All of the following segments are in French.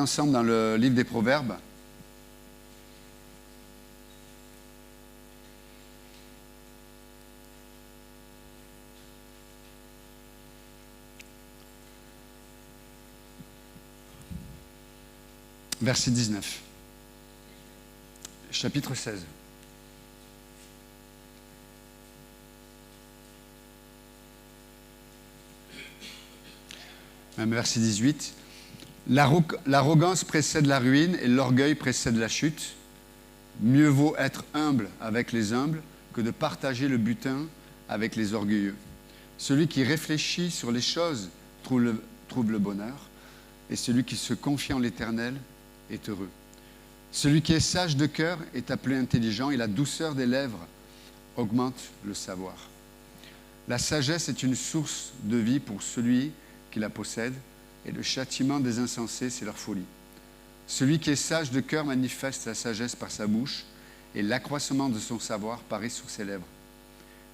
Ensemble dans le livre des Proverbes. Verset 19. Chapitre 16. Même verset 18. L'arrogance précède la ruine et l'orgueil précède la chute. Mieux vaut être humble avec les humbles que de partager le butin avec les orgueilleux. Celui qui réfléchit sur les choses trouve le bonheur, et celui qui se confie en l'Éternel est heureux. Celui qui est sage de cœur est appelé intelligent, et la douceur des lèvres augmente le savoir. La sagesse est une source de vie pour celui qui la possède, et le châtiment des insensés, c'est leur folie. Celui qui est sage de cœur manifeste sa sagesse par sa bouche, et l'accroissement de son savoir paraît sur ses lèvres.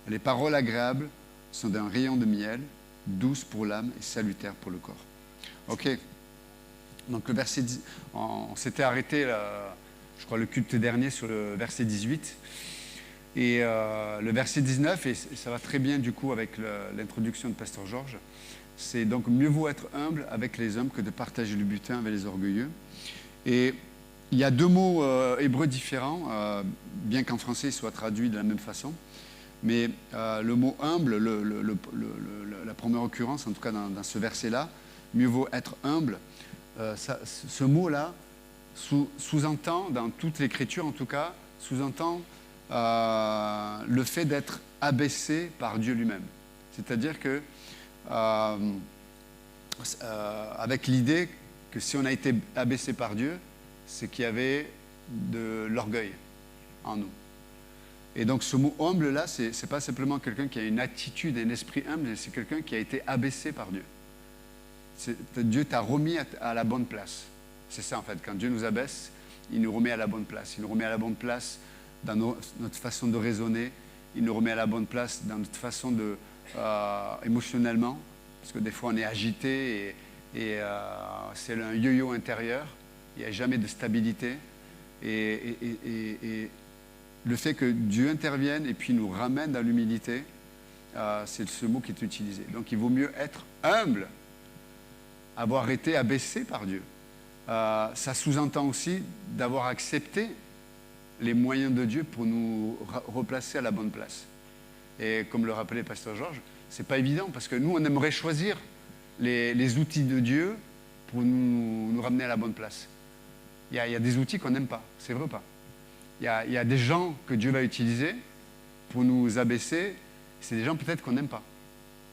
Les paroles agréables sont d'un rayon de miel, douces pour l'âme et salutaires pour le corps. Ok. Donc le verset 10, on s'était arrêté, je crois, le culte dernier sur le verset 18. Et le verset 19, et ça va très bien du coup avec l'introduction de Pasteur Georges, c'est donc mieux vaut être humble avec les hommes que de partager le butin avec les orgueilleux. Et il y a deux mots hébreux différents, bien qu'en français ils soient traduits de la même façon. Mais le mot humble, la première occurrence, en tout cas dans ce verset-là, mieux vaut être humble. Ce mot-là sous-entend, dans toute l'écriture en tout cas, sous-entend le fait d'être abaissé par Dieu lui-même. C'est-à-dire que avec l'idée que si on a été abaissé par Dieu, c'est qu'il y avait de l'orgueil en nous. Et donc ce mot humble là, c'est pas simplement quelqu'un qui a une attitude, un esprit humble, c'est quelqu'un qui a été abaissé par Dieu. Dieu t'a remis à la bonne place. C'est ça en fait, quand Dieu nous abaisse, il nous remet à la bonne place. Il nous remet à la bonne place dans notre façon de raisonner, il nous remet à la bonne place dans notre façon de émotionnellement, parce que des fois on est agité et c'est un yo-yo intérieur, il n'y a jamais de stabilité. Et le fait que Dieu intervienne et puis nous ramène dans l'humilité, c'est ce mot qui est utilisé. Donc il vaut mieux être humble, avoir été abaissé par Dieu. Ça sous-entend aussi d'avoir accepté les moyens de Dieu pour nous replacer à la bonne place. Et comme le rappelait Pasteur Georges, c'est pas évident parce que nous, on aimerait choisir les outils de Dieu pour nous ramener à la bonne place. Il y a des outils qu'on n'aime pas, c'est vrai ou pas? Il y a des gens que Dieu va utiliser pour nous abaisser, c'est des gens peut-être qu'on n'aime pas.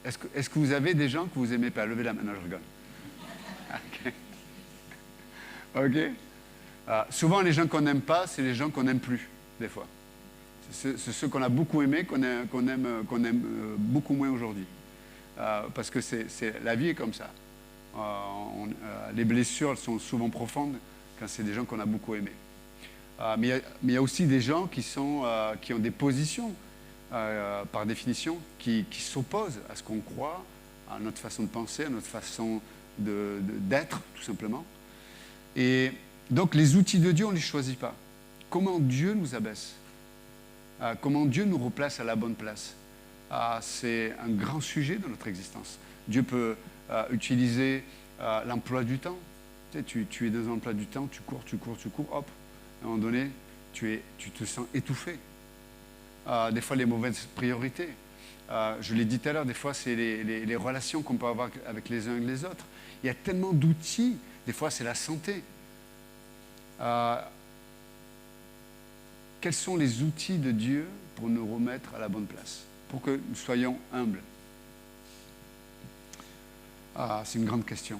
Est-ce que vous avez des gens que vous n'aimez pas? Levez la main, non, je rigole. Ok. Souvent, les gens qu'on n'aime pas, c'est les gens qu'on n'aime plus, des fois. C'est ceux qu'on a beaucoup aimés, qu'on aime beaucoup moins aujourd'hui. Parce que la vie est comme ça. Les blessures elles sont souvent profondes quand c'est des gens qu'on a beaucoup aimés. Mais il y a aussi des gens qui ont des positions, par définition, qui s'opposent à ce qu'on croit, à notre façon de penser, à notre façon d'être, tout simplement. Et donc, les outils de Dieu, on ne les choisit pas. Comment Dieu nous abaisse? Comment Dieu nous replace à la bonne place? C'est un grand sujet de notre existence. Dieu peut utiliser l'emploi du temps. Tu es dans un emploi du temps, tu cours, hop, à un moment donné, tu te sens étouffé. Des fois, les mauvaises priorités. Je l'ai dit tout à l'heure, des fois, c'est les relations qu'on peut avoir avec les uns et les autres. Il y a tellement d'outils. Des fois, c'est la santé. Quels sont les outils de Dieu pour nous remettre à la bonne place, pour que nous soyons humbles? C'est une grande question.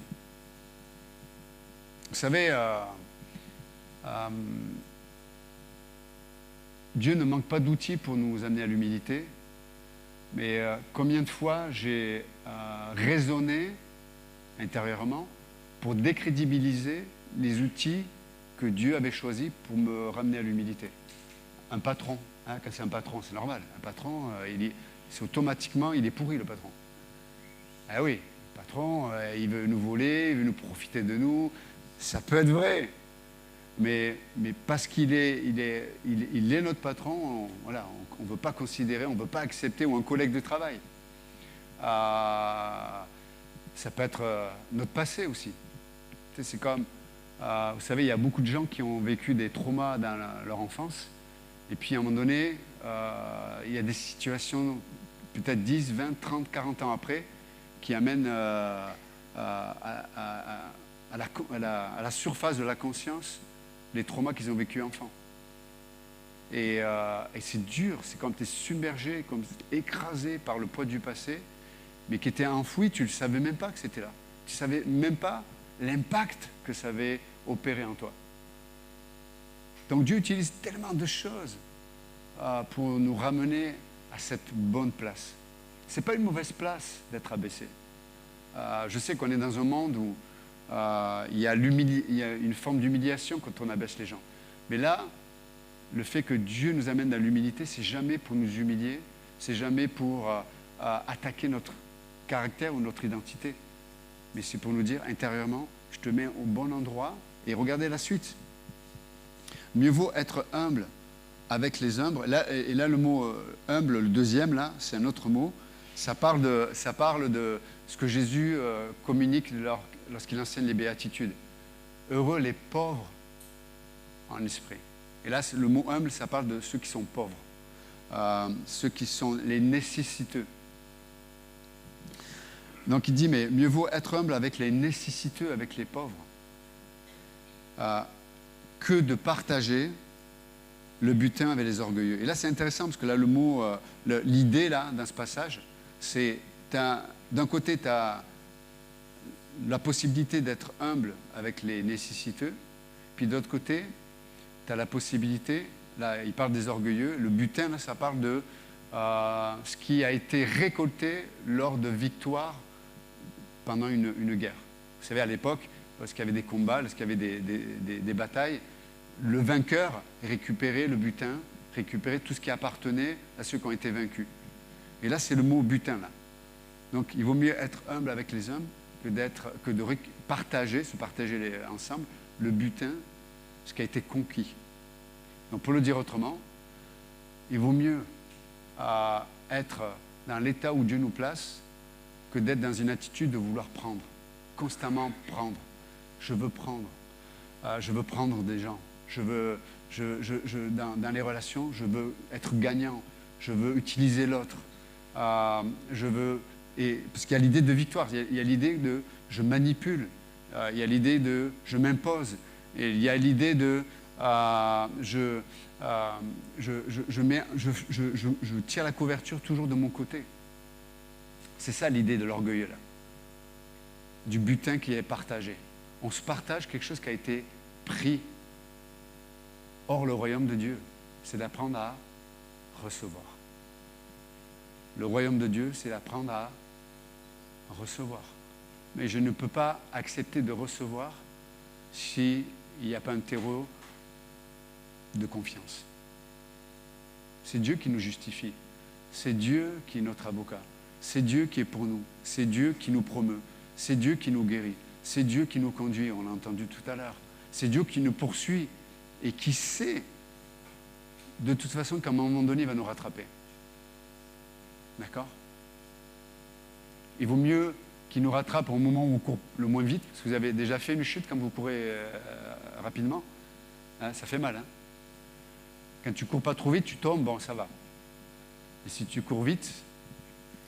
Vous savez, Dieu ne manque pas d'outils pour nous amener à l'humilité, mais combien de fois j'ai raisonné intérieurement pour décrédibiliser les outils que Dieu avait choisis pour me ramener à l'humilité. Un patron, quand c'est un patron, c'est normal. Un patron, c'est automatiquement, il est pourri le patron. Ah oui, le patron, il veut nous voler, il veut nous profiter de nous. Ça peut être vrai, mais parce qu'il est, il est notre patron, voilà, on ne veut pas considérer, on ne veut pas accepter, ou un collègue de travail. Ça peut être notre passé aussi. C'est comme, vous savez, il y a beaucoup de gens qui ont vécu des traumas dans leur enfance, et puis à un moment donné, il y a des situations, peut-être 10, 20, 30, 40 ans après, qui amènent à la surface de la conscience les traumas qu'ils ont vécu enfant. Et c'est dur, c'est comme tu es submergé, comme écrasé par le poids du passé, mais qui était enfoui, tu ne savais même pas que c'était là. Tu ne savais même pas l'impact que ça avait opéré en toi. Donc Dieu utilise tellement de choses pour nous ramener à cette bonne place. Ce n'est pas une mauvaise place d'être abaissé. Je sais qu'on est dans un monde où il y a une forme d'humiliation quand on abaisse les gens. Mais là, le fait que Dieu nous amène à l'humilité, c'est jamais pour nous humilier, c'est jamais pour attaquer notre caractère ou notre identité. Mais c'est pour nous dire intérieurement, je te mets au bon endroit. Et regardez la suite. Mieux vaut être humble avec les humbles. Et là, le mot humble, le deuxième, là, c'est un autre mot. Ça parle de ce que Jésus communique lorsqu'il enseigne les béatitudes. Heureux les pauvres en esprit. Et là, le mot humble, ça parle de ceux qui sont pauvres, ceux qui sont les nécessiteux. Donc il dit, mais mieux vaut être humble avec les nécessiteux, avec les pauvres, que de partager le butin avec les orgueilleux. Et là, c'est intéressant parce que là, le mot, l'idée là, dans ce passage, c'est, d'un côté, tu as la possibilité d'être humble avec les nécessiteux, puis d'autre côté, tu as la possibilité, là, il parle des orgueilleux, le butin, là, ça parle de ce qui a été récolté lors de victoires pendant une guerre. Vous savez, à l'époque, lorsqu'il y avait des combats, lorsqu'il y avait des batailles, le vainqueur récupérait le butin, récupérait tout ce qui appartenait à ceux qui ont été vaincus. Et là, c'est le mot butin, là. Donc, il vaut mieux être humble avec les hommes que de partager, se partager ensemble, le butin, ce qui a été conquis. Donc, pour le dire autrement, il vaut mieux être dans l'état où Dieu nous place que d'être dans une attitude de vouloir prendre, constamment prendre. Je veux prendre des gens. Dans les relations, je veux être gagnant. Je veux utiliser l'autre. Parce qu'il y a l'idée de victoire, il y a l'idée de je manipule, il y a l'idée de je m'impose, et il y a l'idée de je tire la couverture toujours de mon côté. C'est ça l'idée de l'orgueil, là. Du butin qui est partagé. On se partage quelque chose qui a été pris. Or, le royaume de Dieu, c'est d'apprendre à recevoir. Le royaume de Dieu, c'est d'apprendre à recevoir. Mais je ne peux pas accepter de recevoir s'il n'y a pas un terreau de confiance. C'est Dieu qui nous justifie. C'est Dieu qui est notre avocat. C'est Dieu qui est pour nous. C'est Dieu qui nous promeut. C'est Dieu qui nous guérit. C'est Dieu qui nous conduit, on l'a entendu tout à l'heure. C'est Dieu qui nous poursuit et qui sait de toute façon qu'à un moment donné, il va nous rattraper. D'accord ? Il vaut mieux qu'il nous rattrape au moment où on court le moins vite, parce que vous avez déjà fait une chute quand vous courez rapidement. Hein, ça fait mal. Hein ? Quand tu ne cours pas trop vite, tu tombes, bon, ça va. Et si tu cours vite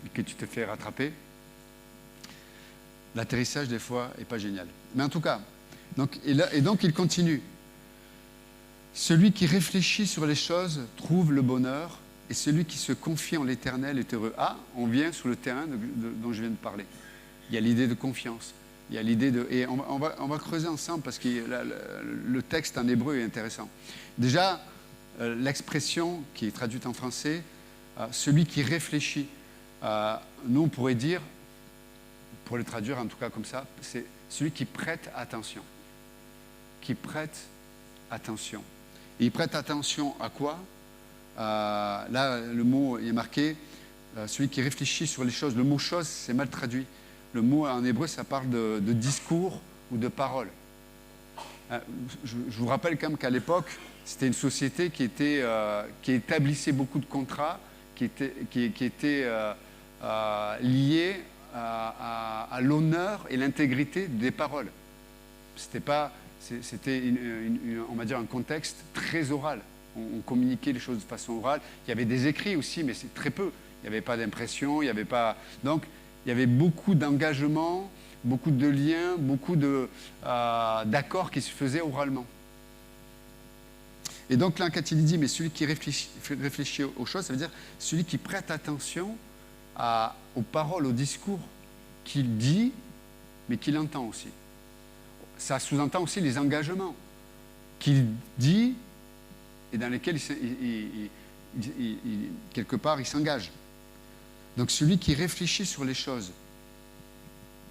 et que tu te fais rattraper, l'atterrissage, des fois, n'est pas génial. Mais en tout cas, donc il continue. Celui qui réfléchit sur les choses trouve le bonheur, et celui qui se confie en l'Éternel est heureux. Ah, on vient sur le terrain dont je viens de parler. Il y a l'idée de confiance. Il y a l'idée de... Et on va creuser ensemble parce que le texte en hébreu est intéressant. Déjà, l'expression qui est traduite en français, celui qui réfléchit, nous on pourrait dire, pour le traduire en tout cas comme ça, c'est celui qui prête attention. Qui prête attention. Et il prête attention à quoi ? Là, le mot est marqué, celui qui réfléchit sur les choses. Le mot « chose », c'est mal traduit. Le mot en hébreu, ça parle de discours ou de parole. Je vous rappelle quand même qu'à l'époque, c'était une société qui établissait beaucoup de contrats, qui était liée à l'honneur et l'intégrité des paroles. C'était on va dire un contexte très oral. On communiquait les choses de façon orale. Il y avait des écrits aussi, mais c'est très peu. Il n'y avait pas d'impression, il n'y avait pas. Donc, il y avait beaucoup d'engagement, beaucoup de liens, beaucoup d'accords qui se faisaient oralement. Et donc là, quand il dit, mais celui qui réfléchit aux choses, ça veut dire celui qui prête attention aux paroles, aux discours qu'il dit, mais qu'il entend aussi. Ça sous-entend aussi les engagements qu'il dit et dans lesquels quelque part il s'engage. Donc celui qui réfléchit sur les choses.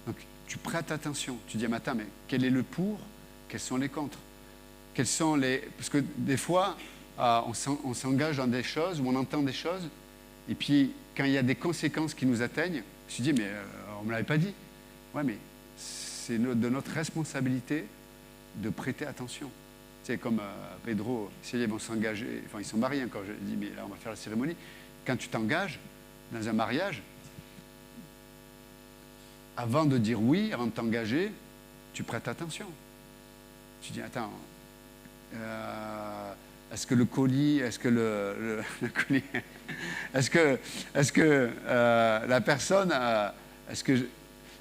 Donc tu prêtes attention, tu dis, mais attends, mais quel est le pour, quels sont les contre, quels sont les... Parce que des fois, on s'engage dans des choses, ou on entend des choses, et puis quand il y a des conséquences qui nous atteignent, je me suis dit, mais on ne me l'avait pas dit. Ouais, mais c'est de notre responsabilité de prêter attention. C'est comme Pedro, si ils vont s'engager, enfin ils sont mariés encore, je dis, mais là on va faire la cérémonie. Quand tu t'engages dans un mariage, avant de dire oui, avant de t'engager, tu prêtes attention. Tu dis, attends, est-ce que le colis, est-ce que le colis, est-ce que la personne, est-ce que...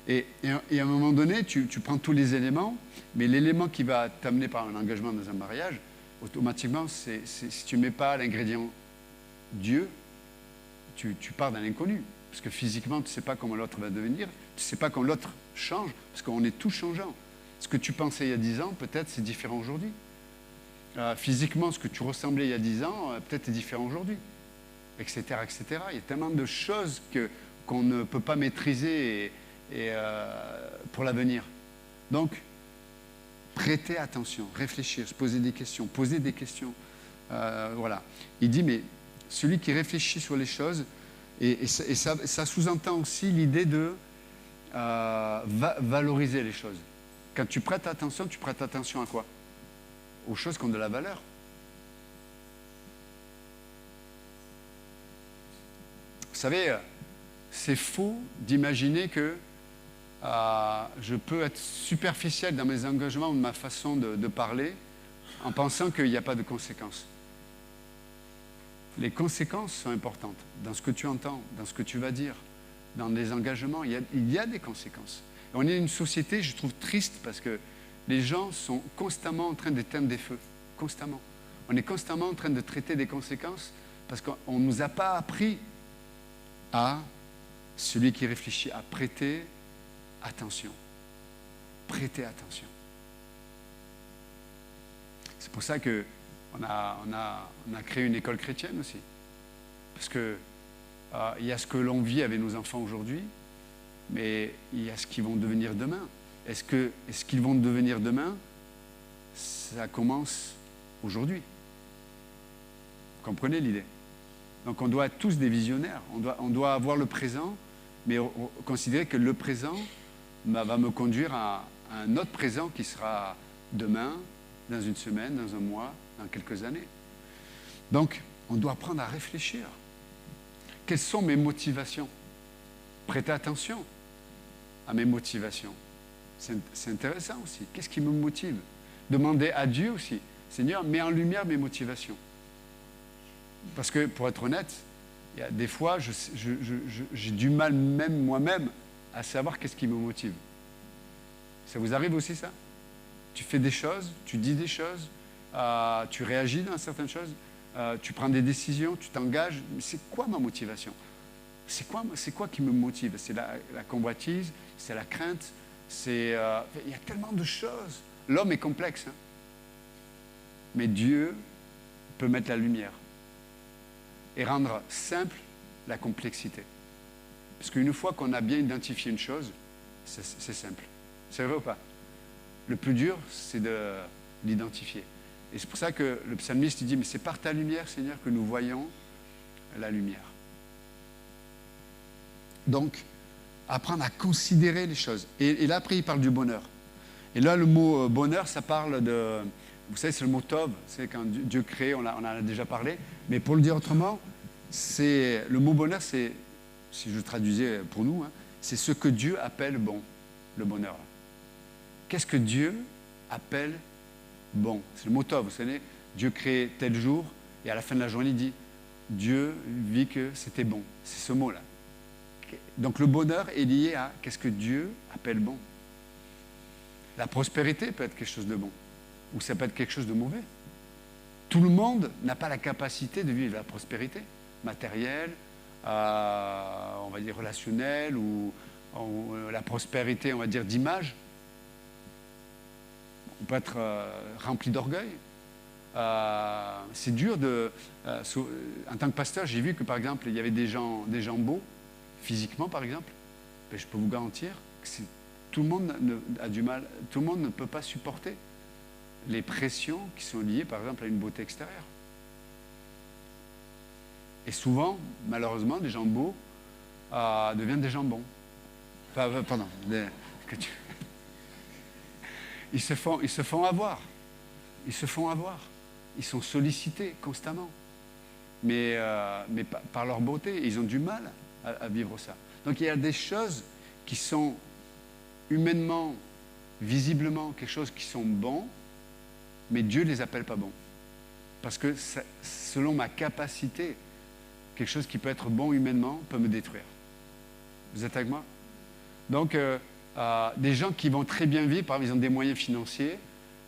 Et à un moment donné, tu prends tous les éléments, mais l'élément qui va t'amener par un engagement dans un mariage, automatiquement, si tu ne mets pas l'ingrédient Dieu, tu pars dans l'inconnu. Parce que physiquement, tu ne sais pas comment l'autre va devenir, tu ne sais pas comment l'autre change, parce qu'on est tous changeants. Ce que tu pensais il y a 10 ans, peut-être c'est différent aujourd'hui. Physiquement, ce que tu ressemblais il y a 10 ans, peut-être est différent aujourd'hui, etc., etc. Il y a tellement de choses qu'on ne peut pas maîtriser pour l'avenir. Donc, prêtez attention, réfléchir, se poser des questions, voilà. Il dit, mais celui qui réfléchit sur les choses, et ça sous-entend aussi l'idée de valoriser les choses. Quand tu prêtes attention à quoi? Aux choses qui ont de la valeur. Vous savez, c'est faux d'imaginer que je peux être superficiel dans mes engagements ou de ma façon de parler en pensant qu'il n'y a pas de conséquences. Les conséquences sont importantes dans ce que tu entends, dans ce que tu vas dire, dans les engagements. Il y a des conséquences. Et on est une société, je trouve, triste parce que les gens sont constamment en train d'éteindre des feux. Constamment. On est constamment en train de traiter des conséquences parce qu'on ne nous a pas appris à celui qui réfléchit, à prêter attention. Prêtez attention. C'est pour ça qu'on a créé une école chrétienne aussi. Parce que il y a ce que l'on vit avec nos enfants aujourd'hui, mais il y a ce qu'ils vont devenir demain. Est-ce qu'ils vont devenir demain? Ça commence aujourd'hui. Vous comprenez l'idée? Donc on doit être tous des visionnaires. On doit avoir le présent, mais considérer que le présent va me conduire à un autre présent qui sera demain, dans une semaine, dans un mois, dans quelques années. Donc, on doit apprendre à réfléchir. Quelles sont mes motivations? Prêtez attention à mes motivations. C'est intéressant aussi. Qu'est-ce qui me motive? Demandez à Dieu aussi. Seigneur, mets en lumière mes motivations. Parce que, pour être honnête, il y a des fois, j'ai du mal même moi-même à savoir qu'est-ce qui me motive. Ça vous arrive aussi, ça? Tu fais des choses, tu dis des choses, tu réagis dans certaines choses, tu prends des décisions, tu t'engages. Mais c'est quoi ma motivation? C'est quoi qui me motive? C'est la convoitise, c'est la crainte, il y a tellement de choses. L'homme est complexe, hein? Mais Dieu peut mettre la lumière et rendre simple la complexité. Parce qu'une fois qu'on a bien identifié une chose, c'est simple. C'est vrai ou pas? Le plus dur, c'est de l'identifier. Et c'est pour ça que le psalmiste il dit, mais c'est par ta lumière, Seigneur, que nous voyons la lumière. Donc, apprendre à considérer les choses. Et là, après, il parle du bonheur. Et là, le mot bonheur, ça parle de... Vous savez, c'est le mot tov, c'est quand Dieu crée, on en a déjà parlé. Mais pour le dire autrement, le mot bonheur, c'est, si je traduisais pour nous, hein, c'est ce que Dieu appelle bon, le bonheur. Qu'est-ce que Dieu appelle bon? C'est le mot tov, vous savez, Dieu crée tel jour, et à la fin de la journée, il dit, Dieu vit que c'était bon. C'est ce mot-là. Donc le bonheur est lié à qu'est-ce que Dieu appelle bon. La prospérité peut être quelque chose de bon, ou ça peut être quelque chose de mauvais. Tout le monde n'a pas la capacité de vivre la prospérité matérielle, on va dire relationnelle, ou la prospérité, on va dire, d'image. On peut être rempli d'orgueil. C'est dur de... en tant que pasteur, j'ai vu que, par exemple, il y avait des gens beaux, physiquement, par exemple. Mais je peux vous garantir que tout le monde a du mal, tout le monde ne peut pas supporter les pressions qui sont liées, par exemple, à une beauté extérieure. Et souvent, malheureusement, des gens beaux deviennent des gens bons. Pardon. Ils se font avoir. Ils se font avoir. Ils sont sollicités constamment. Mais par leur beauté, ils ont du mal à vivre ça. Donc il y a des choses qui sont humainement, visiblement, quelque chose qui sont bons, mais Dieu ne les appelle pas bons. Parce que selon ma capacité, quelque chose qui peut être bon humainement peut me détruire. Vous êtes avec moi? Donc, des gens qui vont très bien vivre, par exemple, ils ont des moyens financiers,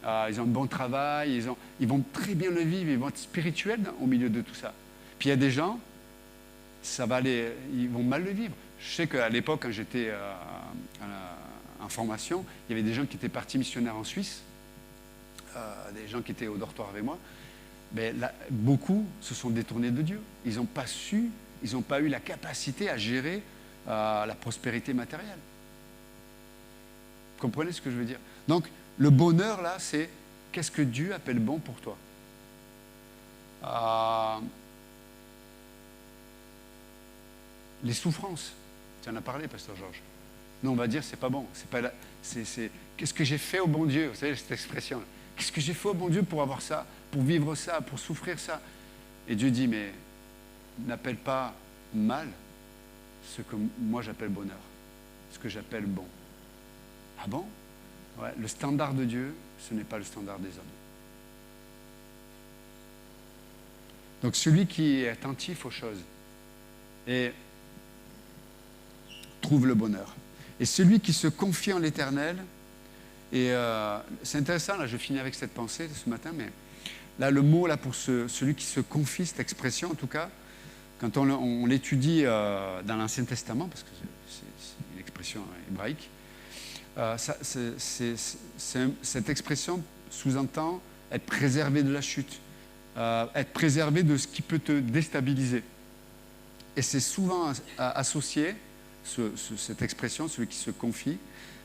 ils ont un bon travail, ils vont très bien le vivre, ils vont être spirituels au milieu de tout ça. Puis il y a des gens, ils vont mal le vivre. Je sais qu'à l'époque, quand j'étais en formation, il y avait des gens qui étaient partis missionnaires en Suisse, des gens qui étaient au dortoir avec moi. Mais là, beaucoup se sont détournés de Dieu. Ils n'ont pas su, ils n'ont pas eu la capacité à gérer la prospérité matérielle. Vous comprenez ce que je veux dire? Donc, le bonheur, là, c'est qu'est-ce que Dieu appelle bon pour toi? Les souffrances. Tu en as parlé, pasteur Georges. Nous, on va dire, c'est pas bon. Qu'est-ce que j'ai fait au bon Dieu? Vous savez, cette expression-là. Qu'est-ce que j'ai fait au bon Dieu pour avoir ça, pour vivre ça, pour souffrir ça? Et Dieu dit, mais n'appelle pas mal ce que moi j'appelle bonheur, ce que j'appelle bon. Ah bon? Ouais, le standard de Dieu, ce n'est pas le standard des hommes. Donc celui qui est attentif aux choses et trouve le bonheur. Et celui qui se confie en l'Éternel, et c'est intéressant, là je finis avec cette pensée ce matin, mais là le mot là, pour celui qui se confie, cette expression en tout cas, quand on l'étudie dans l'Ancien Testament, parce que c'est une expression hébraïque, cette expression sous-entend être préservé de la chute, être préservé de ce qui peut te déstabiliser. Et c'est souvent associé, cette expression, celui qui se confie,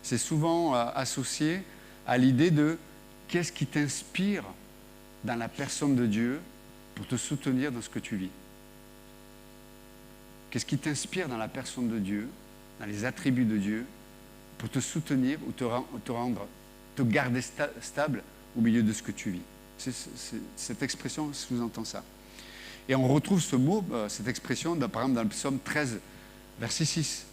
c'est souvent associé à l'idée de qu'est-ce qui t'inspire dans la personne de Dieu pour te soutenir dans ce que tu vis. Qu'est-ce qui t'inspire dans la personne de Dieu, dans les attributs de Dieu, pour te soutenir ou te garder stable au milieu de ce que tu vis. Cette expression sous-entend ça. Et on retrouve ce mot, cette expression, par exemple dans le psaume 13, verset 6.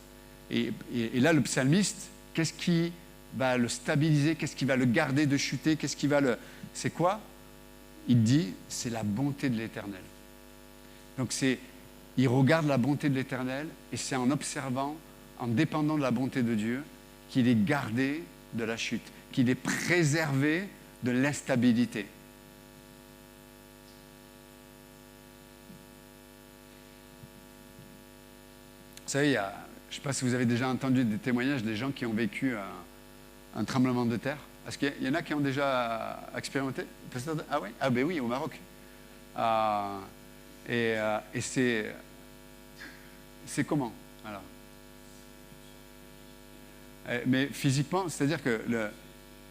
Et là, le psalmiste, qu'est-ce qui va le stabiliser? Qu'est-ce qui va le garder de chuter? Qu'est-ce qui va le... C'est quoi? Il dit, c'est la bonté de l'Éternel. Donc il regarde la bonté de l'Éternel et c'est en observant, en dépendant de la bonté de Dieu, qu'il est gardé de la chute, qu'il est préservé de l'instabilité. Vous savez, je ne sais pas si vous avez déjà entendu des témoignages des gens qui ont vécu un tremblement de terre. Est-ce qu'il y en a qui ont déjà expérimenté? Ah oui? Ah ben oui, au Maroc. Et c'est comment alors? Mais physiquement, c'est-à-dire que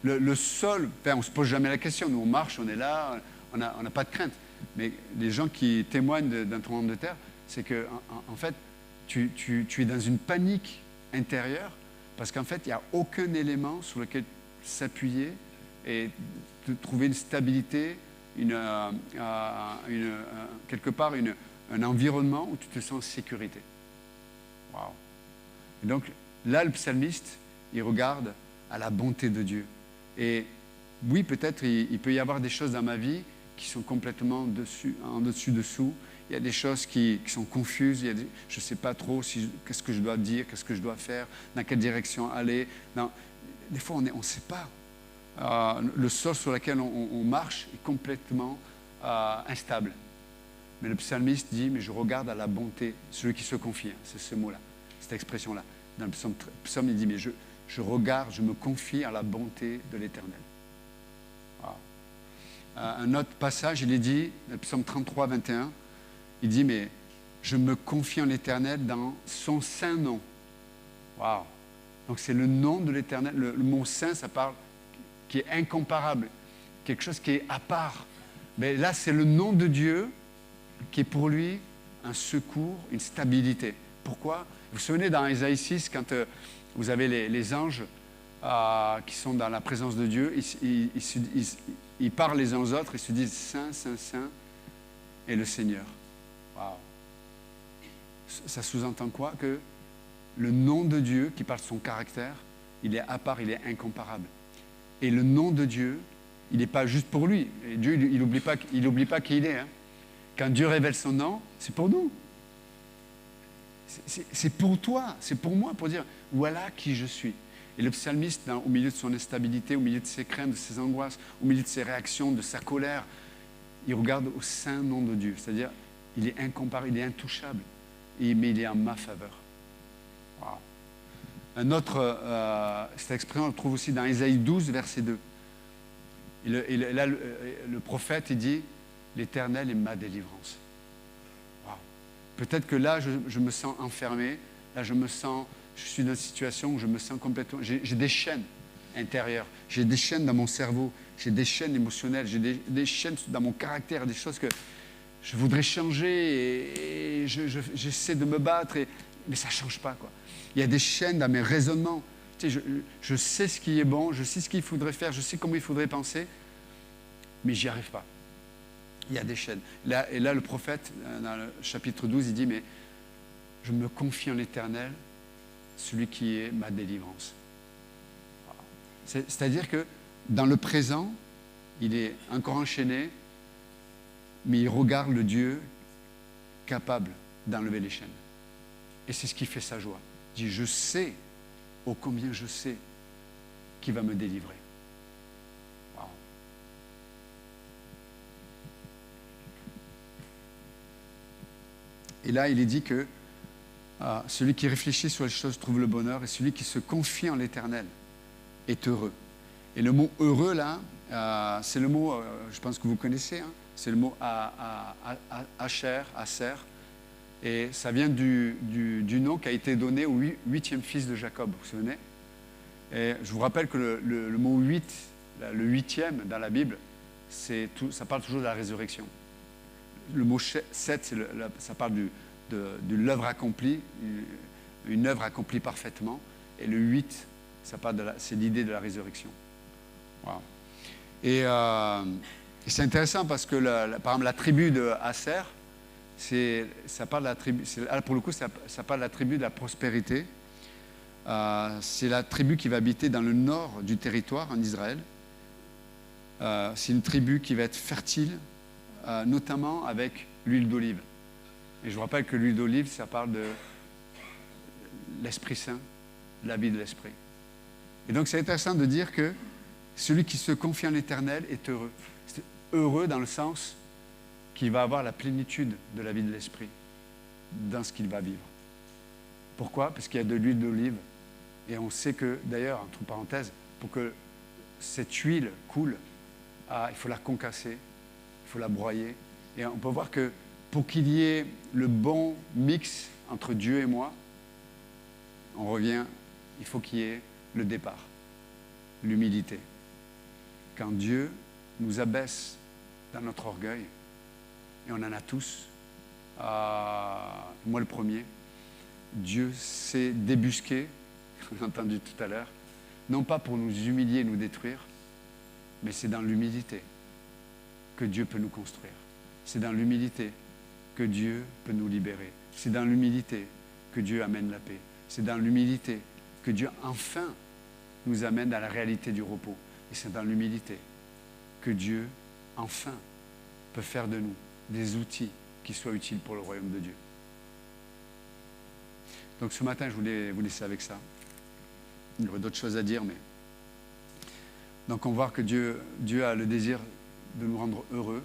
le sol, on ne se pose jamais la question. Nous, on marche, on est là, on n'a pas de crainte. Mais les gens qui témoignent d'un tremblement de terre, c'est que, en fait, tu es dans une panique intérieure parce qu'en fait, il n'y a aucun élément sur lequel s'appuyer et de trouver une stabilité, quelque part un environnement où tu te sens en sécurité. Wow. Et donc là, le psalmiste, il regarde à la bonté de Dieu. Et oui, peut-être il peut y avoir des choses dans ma vie qui sont complètement en dessus-dessous. Il y a des choses qui sont confuses. Je ne sais pas trop qu'est-ce que je dois dire, qu'est-ce que je dois faire, dans quelle direction aller. Non, des fois, on ne sait pas. Le sol sur lequel on marche est complètement instable. Mais le psalmiste dit, mais je regarde à la bonté, celui qui se confie, c'est ce mot-là, cette expression-là. Dans le psaume, il dit, mais je regarde, je me confie à la bonté de l'Éternel. Wow. Un autre passage, il est dit, le psaume 33, 21, il dit, mais je me confie en l'Éternel dans son saint nom. Waouh. Donc c'est le nom de l'Éternel, le mot saint, ça parle, qui est incomparable, quelque chose qui est à part. Mais là, c'est le nom de Dieu qui est pour lui un secours, une stabilité. Pourquoi? Vous vous souvenez dans Ésaïe 6, quand vous avez les anges qui sont dans la présence de Dieu, ils parlent les uns aux autres, ils se disent Saint, Saint, Saint est le Seigneur. Wow. Ça sous-entend quoi? Que le nom de Dieu, qui parle de son caractère, il est à part, il est incomparable. Et le nom de Dieu, il n'est pas juste pour lui. Et Dieu, il n'oublie pas qui il est. Hein. Quand Dieu révèle son nom, c'est pour nous. C'est pour toi, c'est pour moi, pour dire, voilà qui je suis. Et le psalmiste, au milieu de son instabilité, au milieu de ses craintes, de ses angoisses, au milieu de ses réactions, de sa colère, il regarde au saint nom de Dieu. C'est-à-dire, il est incomparable, il est intouchable, mais il est en ma faveur. Wow. Un autre, cette expression, on le trouve aussi dans Ésaïe 12, verset 2. Là, le prophète, il dit, l'Éternel est ma délivrance. Wow. Peut-être que là, je me sens enfermé, là, je suis dans une situation où je me sens complètement... J'ai des chaînes intérieures, j'ai des chaînes dans mon cerveau, j'ai des chaînes émotionnelles, j'ai des chaînes dans mon caractère, des choses que je voudrais changer et j'essaie de me battre, mais ça ne change pas, quoi. Il y a des chaînes dans mes raisonnements. Tu sais, je sais ce qui est bon, je sais ce qu'il faudrait faire, je sais comment il faudrait penser, mais j'y arrive pas. Il y a des chaînes. Et là, le prophète, dans le chapitre 12, il dit, mais je me confie en l'Éternel, celui qui est ma délivrance. C'est-à-dire que dans le présent, il est encore enchaîné, mais il regarde le Dieu capable d'enlever les chaînes. Et c'est ce qui fait sa joie. Il dit, je sais, ô combien je sais, qu'il va me délivrer. Wow. Et là, il est dit que celui qui réfléchit sur les choses trouve le bonheur, et celui qui se confie en l'Éternel est heureux. Et le mot heureux, là, c'est le mot, je pense que vous connaissez, hein, c'est le mot Asher, et ça vient du nom qui a été donné au huitième fils de Jacob, vous vous souvenez? Et je vous rappelle que le mot 8, le huitième dans la Bible, ça parle toujours de la résurrection. Le mot 7, ça parle de l'œuvre accomplie, une œuvre accomplie parfaitement. Et le 8, c'est l'idée de la résurrection. Wow. Et c'est intéressant parce que, par exemple, la tribu de Asser, ça parle de la tribu, pour le coup, ça parle de la tribu de la prospérité. C'est la tribu qui va habiter dans le nord du territoire, en Israël. C'est une tribu qui va être fertile, notamment avec l'huile d'olive. Et je vous rappelle que l'huile d'olive, ça parle de l'Esprit Saint, de la vie de l'Esprit. Et donc c'est intéressant de dire que celui qui se confie en l'Éternel est heureux. C'est heureux dans le sens qu'il va avoir la plénitude de la vie de l'Esprit dans ce qu'il va vivre. Pourquoi? Parce qu'il y a de l'huile d'olive. Et on sait que, d'ailleurs, entre parenthèses, pour que cette huile coule, il faut la concasser, il faut la broyer. Et on peut voir que pour qu'il y ait le bon mix entre Dieu et moi, on revient, il faut qu'il y ait le départ, l'humilité. Quand Dieu nous abaisse dans notre orgueil, et on en a tous, moi le premier, Dieu s'est débusqué, on l'a entendu tout à l'heure, non pas pour nous humilier, nous détruire, mais c'est dans l'humilité que Dieu peut nous construire. C'est dans l'humilité que Dieu peut nous libérer. C'est dans l'humilité que Dieu amène la paix. C'est dans l'humilité que Dieu enfin nous amène à la réalité du repos. Et c'est dans l'humilité que Dieu enfin peut faire de nous des outils qui soient utiles pour le royaume de Dieu. Donc ce matin, je voulais vous laisser avec ça. Il y aurait d'autres choses à dire, mais... Donc on voit que Dieu a le désir de nous rendre heureux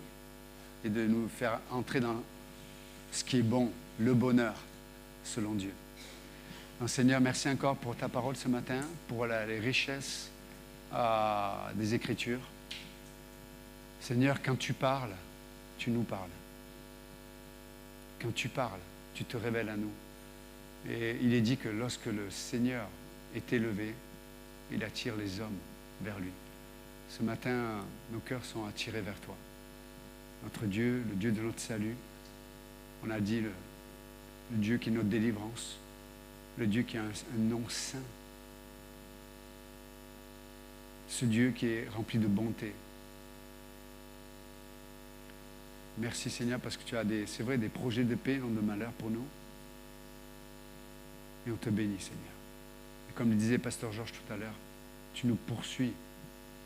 et de nous faire entrer dans ce qui est bon, le bonheur, selon Dieu. Donc Seigneur, merci encore pour ta parole ce matin, pour les richesses des Écritures. Seigneur, quand tu parles, tu nous parles. Quand tu parles, tu te révèles à nous. Et il est dit que lorsque le Seigneur est élevé, il attire les hommes vers lui. Ce matin, nos cœurs sont attirés vers toi. Notre Dieu, le Dieu de notre salut, on a dit le Dieu qui est notre délivrance, le Dieu qui a un nom saint, ce Dieu qui est rempli de bonté. Merci Seigneur parce que tu as c'est vrai, des projets de paix, non de malheur pour nous. Et on te bénit Seigneur. Et comme le disait Pasteur Georges tout à l'heure, tu nous poursuis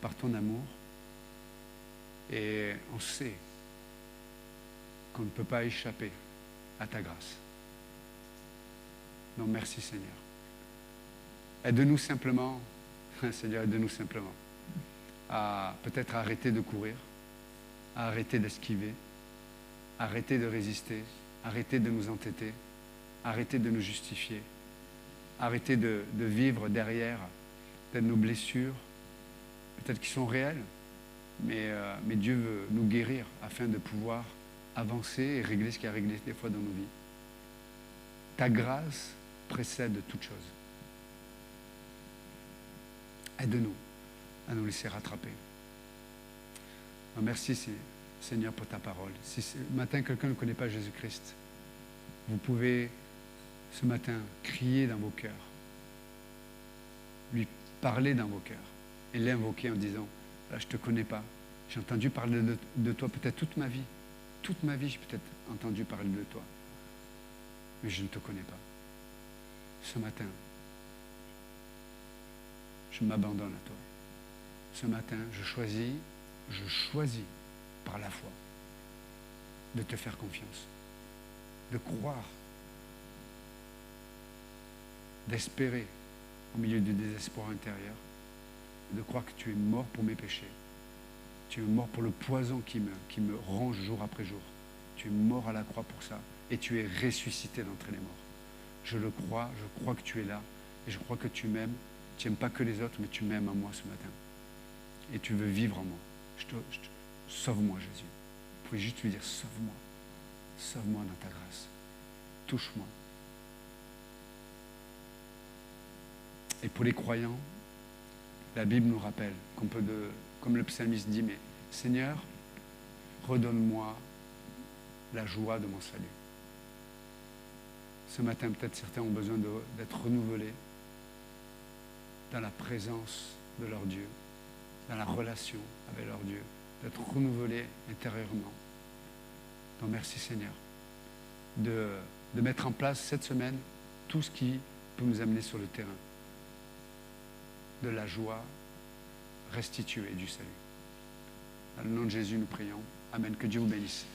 par ton amour et on sait qu'on ne peut pas échapper à ta grâce. Donc merci Seigneur. Aide-nous simplement, Seigneur, aide-nous simplement à peut-être arrêter de courir, à arrêter d'esquiver, arrêter de résister, arrêter de nous entêter, arrêter de nous justifier, arrêter de vivre derrière peut-être nos blessures, peut-être qui sont réelles, mais Dieu veut nous guérir afin de pouvoir avancer et régler ce qui a réglé des fois dans nos vies. Ta grâce précède toute chose. Aide-nous à nous laisser rattraper. Merci Seigneur pour ta parole. Si ce matin quelqu'un ne connaît pas Jésus-Christ, vous pouvez ce matin crier dans vos cœurs, lui parler dans vos cœurs et l'invoquer en disant « je ne te connais pas, j'ai entendu parler de toi peut-être toute ma vie j'ai peut-être entendu parler de toi, mais je ne te connais pas. Ce matin, je m'abandonne à toi. Ce matin, je choisis par la foi de te faire confiance, de croire, d'espérer au milieu du désespoir intérieur, de croire que tu es mort pour mes péchés. Tu es mort pour le poison qui me ronge jour après jour. Tu es mort à la croix pour ça. Et tu es ressuscité d'entre les morts. Je le crois, je crois que tu es là. Et je crois que tu m'aimes. Tu n'aimes pas que les autres, mais tu m'aimes à moi ce matin. Et tu veux vivre en moi. Sauve-moi, Jésus. Vous pouvez juste lui dire, sauve-moi. Sauve-moi dans ta grâce. Touche-moi. Et pour les croyants, la Bible nous rappelle qu'on peut, comme le psalmiste dit, mais Seigneur, redonne-moi la joie de mon salut. Ce matin, peut-être certains ont besoin d'être renouvelés dans la présence de leur Dieu, dans la relation avec leur Dieu, d'être renouvelés intérieurement. Donc merci Seigneur de mettre en place cette semaine tout ce qui peut nous amener sur le terrain de la joie restituée du salut. Dans le nom de Jésus, nous prions. Amen. Que Dieu vous bénisse.